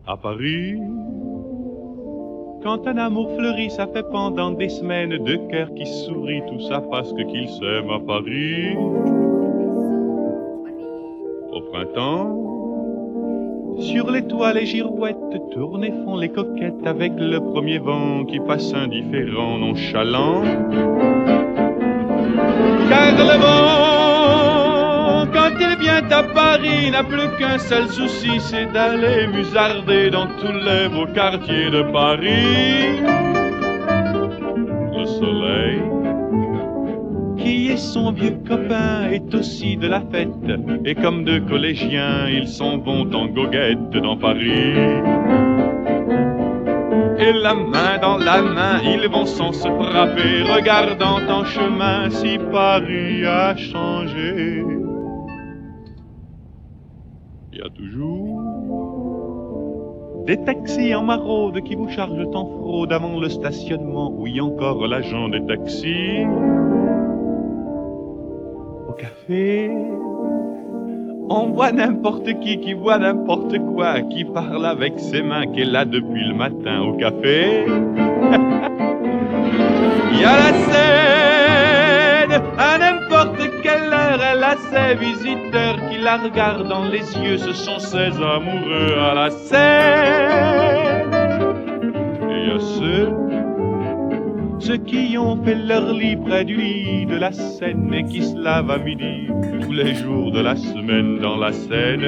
À Paris, quand un amour fleurit, ça fait pendant des semaines deux cœurs qui sourient, tout ça parce qu'ils s'aiment à Paris. Au printemps, sur les toits les girouettes tournent et font les coquettes avec le premier vent qui passe indifférent, nonchalant. Car le vent, quand il vient à Paris, n'a plus qu'un seul souci, c'est d'aller musarder dans tous les beaux quartiers de Paris. Le soleil, qui est son vieux copain, est aussi de la fête, et comme deux collégiens, ils s'en vont en goguette dans Paris. Et la main dans la main, ils vont sans se frapper, regardant en chemin si Paris a changé. Il y a toujours des taxis en maraude qui vous chargent en fraude avant le stationnement. Oui, encore l'agent des taxis. Au café, on voit n'importe qui voit n'importe quoi, qui parle avec ses mains, qui est là depuis le matin au café. Il y a la scène, à n'importe quelle heure, elle a ses visiteurs qui la regardent dans les yeux, ce sont ses amoureux à la scène. Et il y a ceux qui ont fait leur lit près du lit de la Seine et qui se lavent à midi tous les jours de la semaine dans la Seine.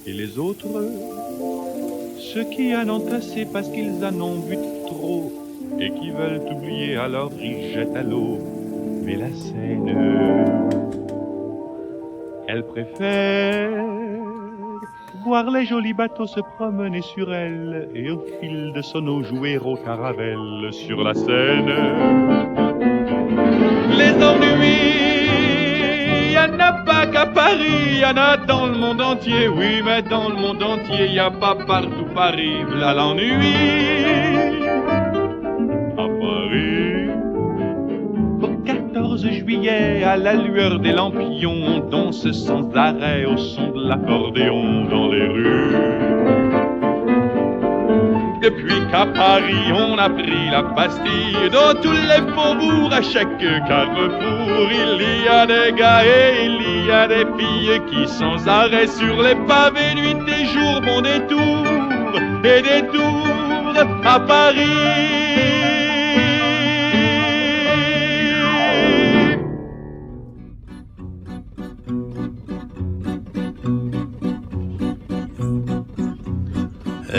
Et les autres, ceux qui en ont assez parce qu'ils en ont bu trop et qui veulent oublier, alors ils jettent à l'eau. Mais la Seine, elle préfère voir les jolis bateaux se promener sur elle et au fil de son eau jouer au caravelle sur la Seine. Les ennuis, y en a pas qu'à Paris, y en a dans le monde entier. Oui, mais dans le monde entier, y a pas partout Paris, là l'ennui. À Paris, au 14 juillet, à la lueur des lampions, on danse sans arrêt au son de l'accordéon dans les rues. Depuis qu'à Paris on a pris la Bastille, dans tous les faubourgs, à chaque carrefour, il y a des gars et il y a des filles qui sans arrêt sur les pavés, nuit et jour, vont des tours et des tours à Paris.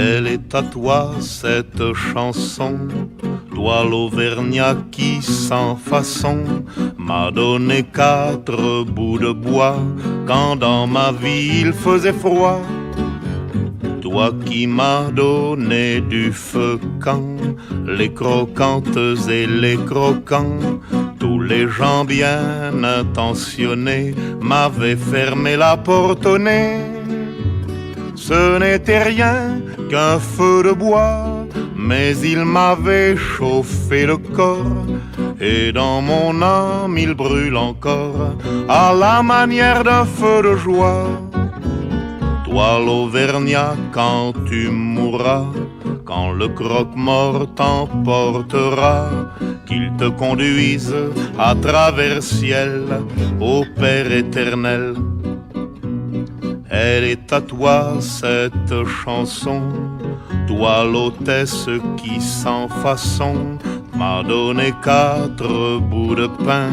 Elle est à toi cette chanson, toi l'Auvergnat qui sans façon m'a donné 4 bouts de bois quand dans ma vie il faisait froid. Toi qui m'as donné du feu quand les croquantes et les croquants, tous les gens bien intentionnés m'avaient fermé la porte au nez. Ce n'était rien qu'un feu de bois, mais il m'avait chauffé le corps, et dans mon âme il brûle encore, à la manière d'un feu de joie. Toi l'Auvergnat, quand tu mourras, quand le croque-mort t'emportera, qu'il te conduise à travers ciel au Père éternel. Elle est à toi cette chanson, toi l'hôtesse qui sans façon m'a donné 4 bouts de pain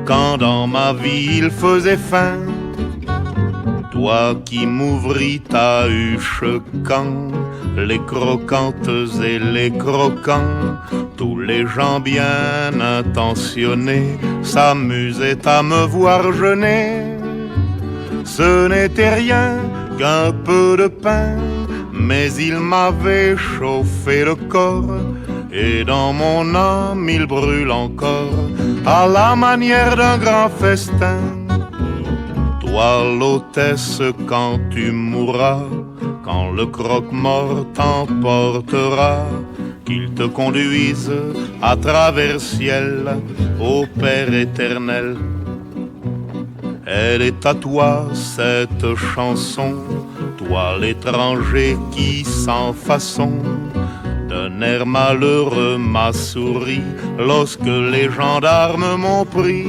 quand dans ma vie il faisait faim. Toi qui m'ouvris ta huche quand les croquantes et les croquants, tous les gens bien intentionnés s'amusaient à me voir jeûner. Ce n'était rien qu'un peu de pain, mais il m'avait chauffé le corps, et dans mon âme il brûle encore, à la manière d'un grand festin. Toi l'hôtesse, quand tu mourras, quand le croque-mort t'emportera, qu'il te conduise à travers ciel au Père éternel. Elle est à toi cette chanson, toi l'étranger qui sans façon d'un air malheureux m'a souri lorsque les gendarmes m'ont pris.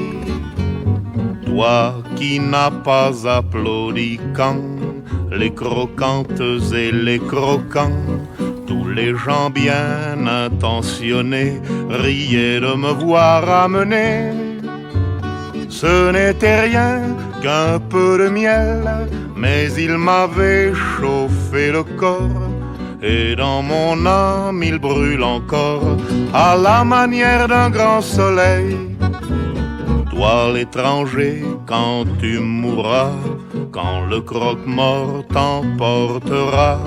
Toi qui n'as pas applaudi quand les croquantes et les croquants, tous les gens bien intentionnés riaient de me voir amener. Ce n'était rien qu'un peu de miel, mais il m'avait chauffé le corps. Et dans mon âme il brûle encore à la manière d'un grand soleil. Toi l'étranger, quand tu mourras, quand le croque-mort t'emportera,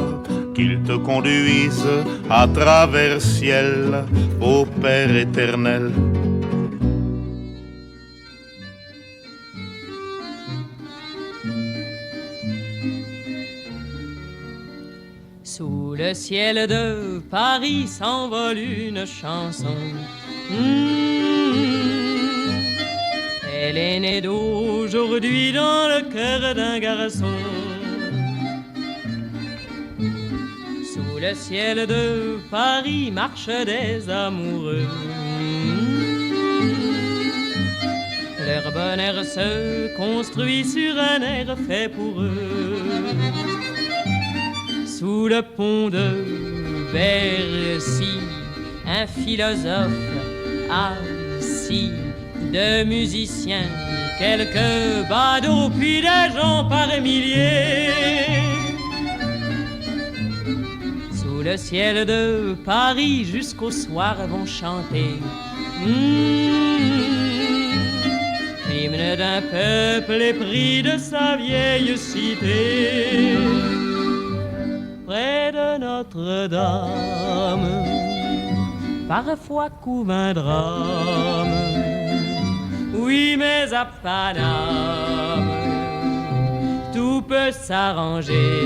qu'il te conduise à travers ciel au Père éternel. Sous le ciel de Paris s'envole une chanson. Elle est née d'aujourd'hui dans le cœur d'un garçon. Sous le ciel de Paris marchent des amoureux. Leur bonheur se construit sur un air fait pour eux. Sous le pont de Bercy, un philosophe assis, deux musiciens, quelques badauds, puis des gens par milliers. Sous le ciel de Paris, jusqu'au soir vont chanter l'hymne d'un peuple épris de sa vieille cité. Près de Notre-Dame, parfois couve un drame. Oui, mais à Paname, tout peut s'arranger.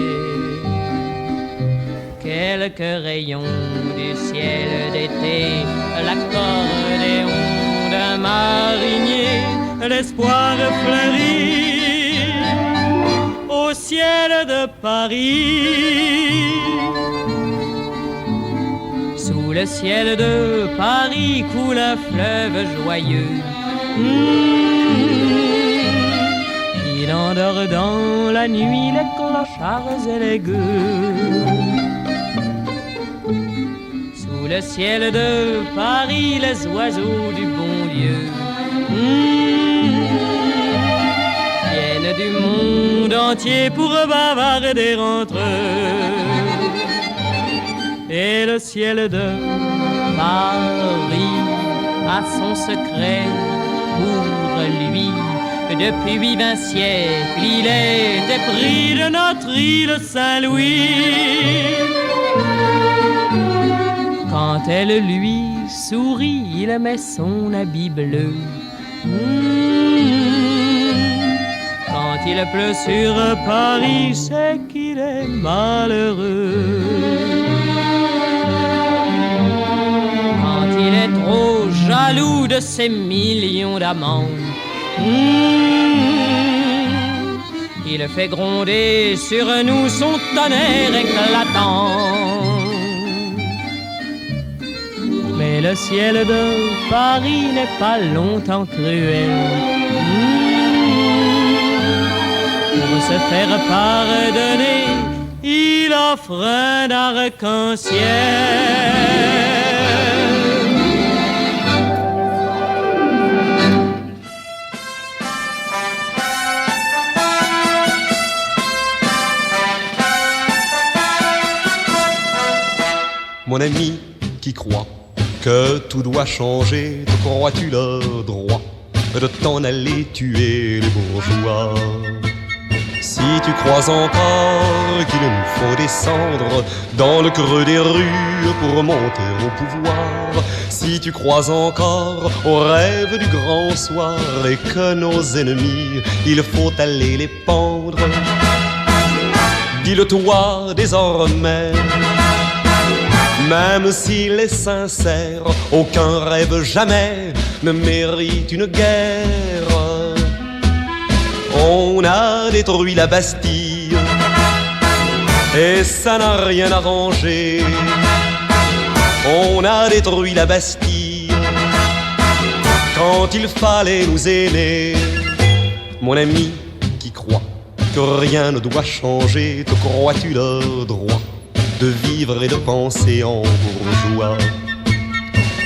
Quelques rayons du ciel d'été, l'accordéon d'un marinier, l'espoir fleurit au ciel de Paris. Sous le ciel de Paris coule un fleuve joyeux. Il endort dans la nuit les clochards et les gueux. Sous le ciel de Paris les oiseaux du bon Dieu viennent du monde entier pour bavarder entre eux. Et le ciel de Paris a son secret pour lui. Depuis 20 siècles, il est épris de notre île Saint-Louis. Quand elle lui sourit, il met son habit bleu. Quand il pleut sur Paris, c'est qu'il est malheureux. Quand il est trop jaloux de ses millions d'amants, il fait gronder sur nous son tonnerre éclatant. Mais le ciel de Paris n'est pas longtemps cruel. Pour se faire pardonner, il offre un arc-en-ciel. Mon ami qui croit que tout doit changer, te crois-tu le droit de t'en aller tuer les bourgeois? Si tu crois encore qu'il nous faut descendre dans le creux des rues pour monter au pouvoir, si tu crois encore au rêve du grand soir et que nos ennemis, il faut aller les pendre, dis-le-toi désormais. Même s'il est sincère, aucun rêve jamais ne mérite une guerre. On a détruit la Bastille et ça n'a rien arrangé. On a détruit la Bastille quand il fallait nous aimer. Mon ami qui croit que rien ne doit changer, te crois-tu le droit de vivre et de penser en bourgeois?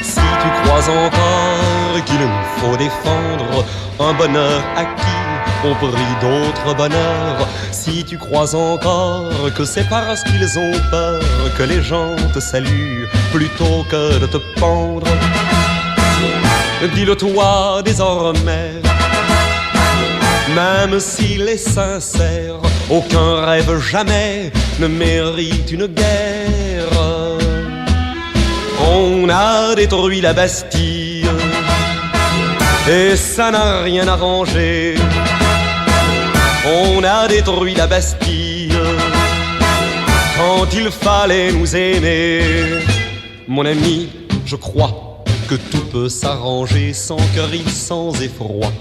Si tu crois encore qu'il nous faut défendre un bonheur acquis au prix d'autres bonheurs, si tu crois encore que c'est parce qu'ils ont peur que les gens te saluent plutôt que de te pendre, dis-le-toi désormais. Même s'il est sincère, aucun rêve jamais ne mérite une guerre. On a détruit la Bastille et ça n'a rien arrangé. On a détruit la Bastille quand il fallait nous aimer. Mon ami, je crois que tout peut s'arranger sans cri, sans effroi,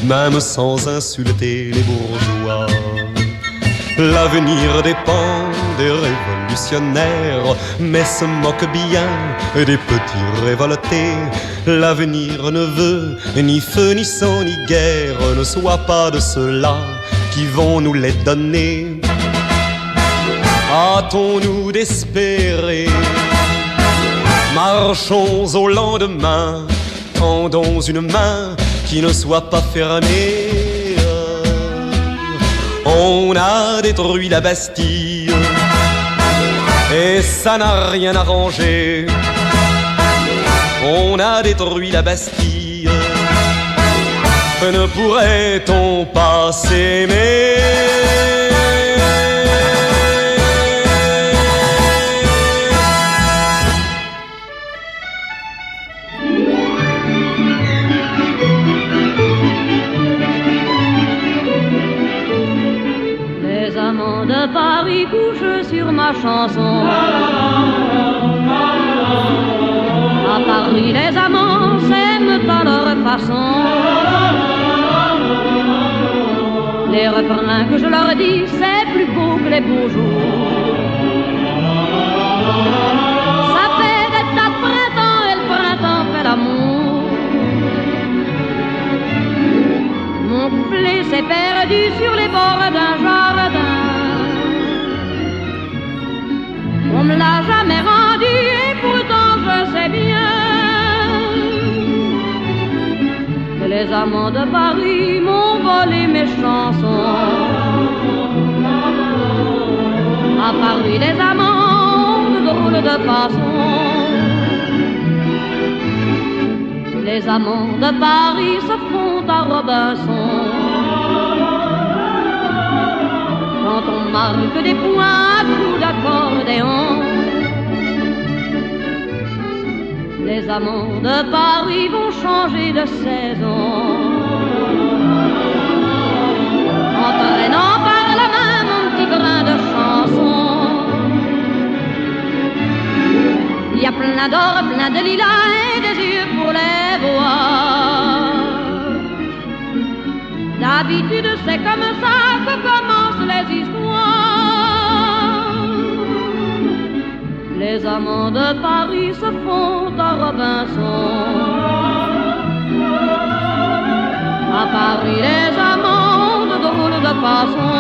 même sans insulter les bourgeois. L'avenir dépend des révolutionnaires, mais se moque bien des petits révoltés. L'avenir ne veut ni feu, ni sang, ni guerre. Ne sois pas de ceux-là qui vont nous les donner. Hâtons-nous d'espérer, marchons au lendemain, tendons une main qui ne soit pas fermée. On a détruit la Bastille et ça n'a rien arrangé. On a détruit la Bastille, ne pourrait-on pas s'aimer? Les amants de Paris couchent sur ma chanson. À Paris, les amants s'aiment à leur façon. Les refrains que je leur dis, c'est plus beau que les beaux jours. Ça fait des tas de printemps et le printemps fait l'amour. Mon couplet s'est perdu sur les bords d'un jardin. On me l'a jamais rendu et pourtant je sais bien que les amants de Paris m'ont volé mes chansons. À Paris les amants ont de drôles de façons. Les amants de Paris se font à Robinson. Quand on marque des points à coups d'accordéon. Les amants de Paris vont changer de saison, entraînant par la main mon petit brin de chanson. Il y a plein d'or, plein de lilas et des yeux pour les voir. D'habitude c'est comme ça que commencent les histoires. Les amants de Paris se font à Robinson. À Paris les amants ont de drôles de façon.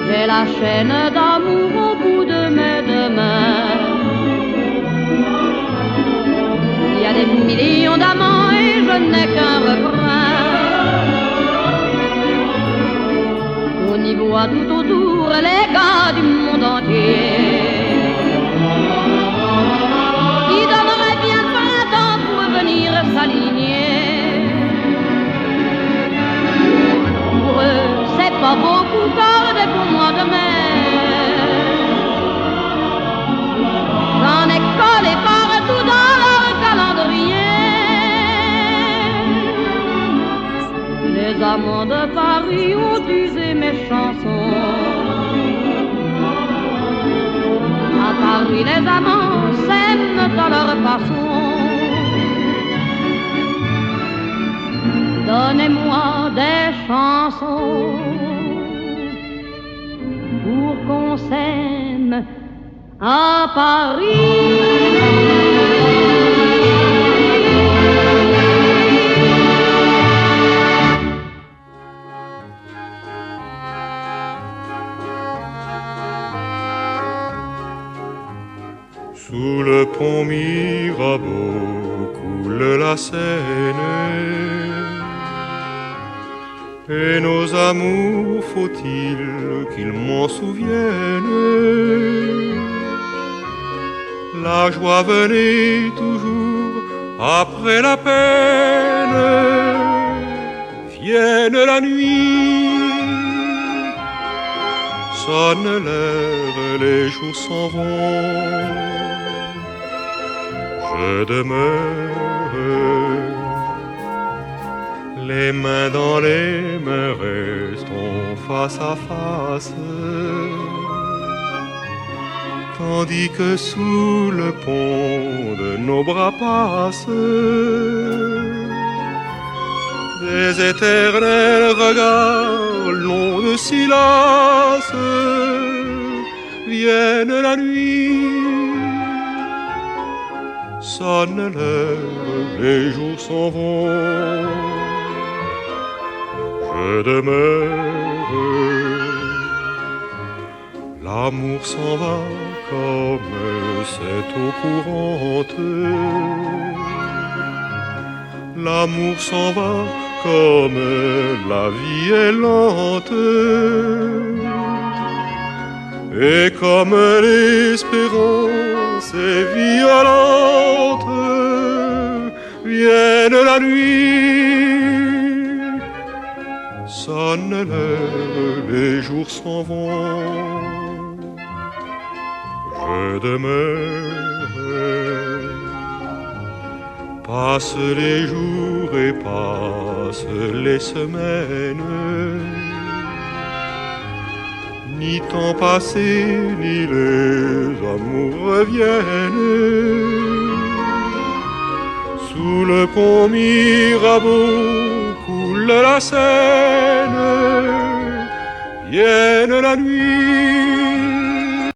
J'ai la chaîne d'amour au bout de mes deux mains. Il y a des millions d'amants et je n'ai qu'un refrain. On y voit tout autour les gars du monde entier qui donneraient bien le printemps pour venir s'aligner. Pour eux, c'est pas beaucoup car des beaux mois de mai. J'en ai collé partout dans leur calendrier. Les amants de Paris ont usé mes chansons. À Paris, les amants s'aiment à leur façon. donnez-moi des chansons pour qu'on s'aime à Paris. Sous le pont Mirabeau coule la Seine, et nos amours, faut-il qu'ils m'en souviennent? La joie venait toujours après la peine, vienne la nuit, sonne l'heure, les jours s'en vont. Je demeure, les mains dans les mains, restons face à face, tandis que sous le pont de nos bras passent des éternels regards longs de silence. Vienne la nuit, sonne l'heure, les jours s'en vont. Je demeure, l'amour s'en va comme cette eau courante. L'amour s'en va comme la vie est lente, et comme l'espérance est violente. Vienne la nuit, sonne l'heure, les jours s'en vont. Je demeure, passent les jours et passent les semaines, ni temps passé, ni les amours reviennent. Sous le pont Mirabeau coule la Seine, vienne la nuit,